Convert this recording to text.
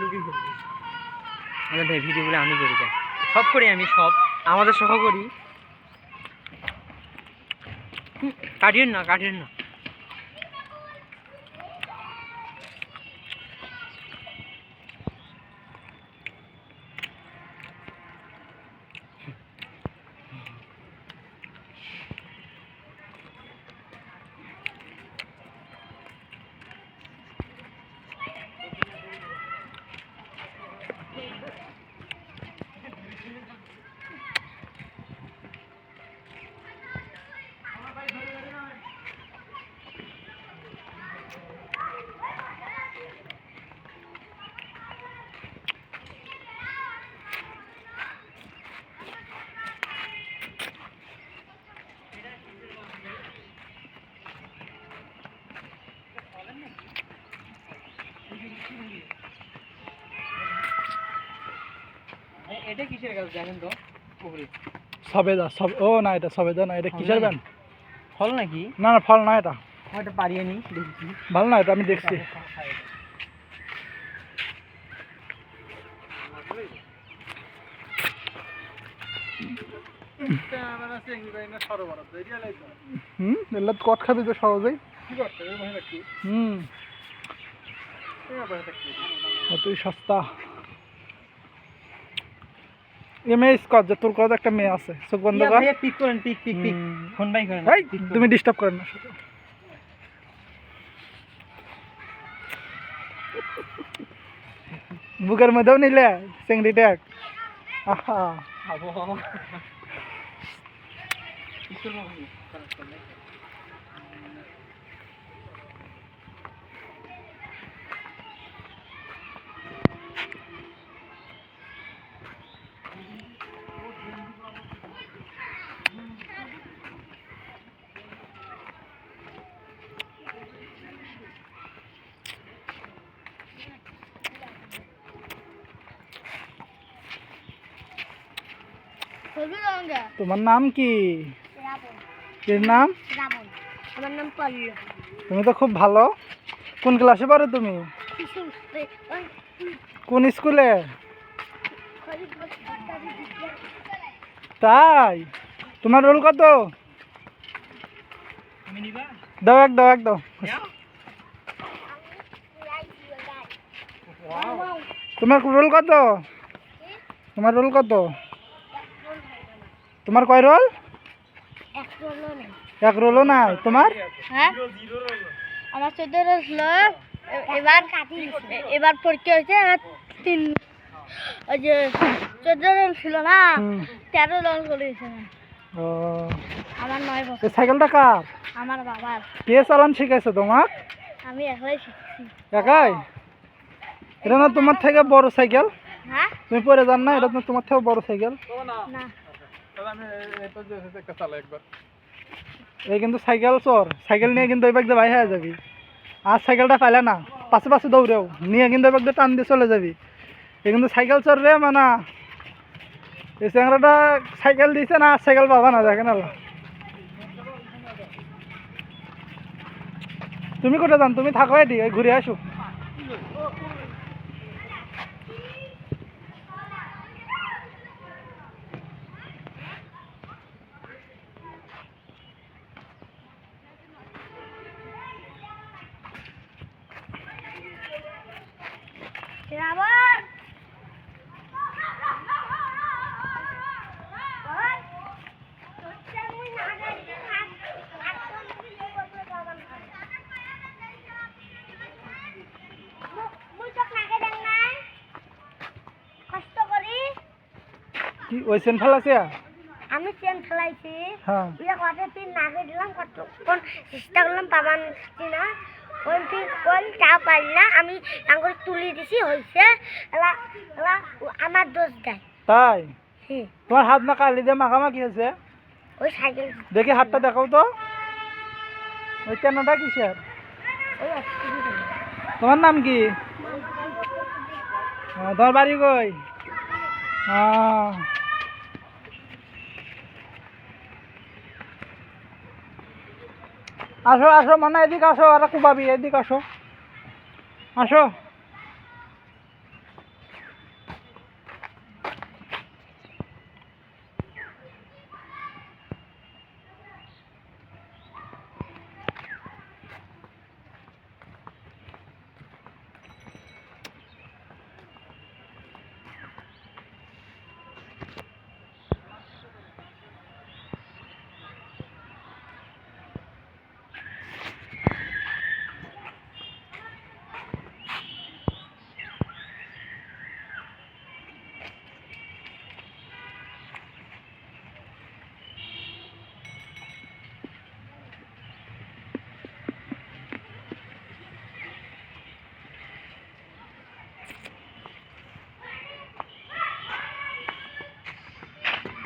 লুকি করি আমাদের ভিডিওগুলো আমি করি দেখ সব করি আমি সব আমাদের সহ করি কাটিয়েন না এটা কিসের গাছ জানেন তো পুকুরে সবেদা ও না এটা সবেদা না এটা কিসের ব্যান ফল নাকি না না ফল না এটা এটা পারিয়ে নি দেখছি ভালো না এটা আমি দেখছি এগুলো কট খাবি তো সহজেই তুই সস্তা তোর কত একটা মেয়ে আছে চোখ বন্ধ কর পিক করেন পিক ফোন বাই করেন তুমি ডিস্টার্ব করেন না বুকের মধ্যেও নিলে চিংড়ি ট্যাগ আহা তোমার নাম কি এর নাম আমার নাম পল্লব তুমি তো খুব ভালো কোন ক্লাসে পড়ো তুমি কোন স্কুলে তাই তোমার রোল কত দাও এক দাও তোমার রোল কত তোমার কয় রোল এক রোলও নাই তোমার হ্যাঁ আমার 14 রোল ছিল এবার পরীক্ষা হয়েছে আমার 3 ওই যে 14 রোল ছিল না 13 রোল করেছে ও আমার 9 বছর এই সাইকেলটা কার আমার বাবার কে চালান শিখাইছে তোমার আমি একাই শিখছি একাই এটা না তোমার থেকে বড় সাইকেল হ্যাঁ তুমি পরে যান না এটা তোমার থেকে বড় সাইকেল না এই কিন্তু সাইকেল চোর সাইকেল নিয়ে কিন্তু এবার ভাই হয়ে যাবি আর সাইকেলটা পাইলে না পাশে দৌড়েও নিয়ে কিন্তু এবার টান দিয়ে চলে যাবি এই কিন্তু সাইকেল চোর রে মানা এই চ্যাংরাটা সাইকেল দিছে না সাইকেল পাবা না দেখেন আল্লাহ তুমি কোথায় যান তুমি থাকো এটি ঘুরে আসো কি ওই সেন ফেলাছে আমি চেন ফেলাইছি হ্যাঁ কত তিন নাগে দিলাম কতক্ষণ চেষ্টা করলাম পাবার না ওই কোন চা পারলা আমি আঙ্গুল তুলে দিছি হয়েছে আমার দোষ দেয় তাই তোমার হাত না কালি দিয়ে মাখামাখি হয়েছে ওই সাইকেল দেখি হাতটা দেখাও তো ওই কেনটা কিসের ওই তোমার নাম কি তোমার বাড়ি কই আসো মানে এদিকে আসো আর কুবাবি এদিকে আসো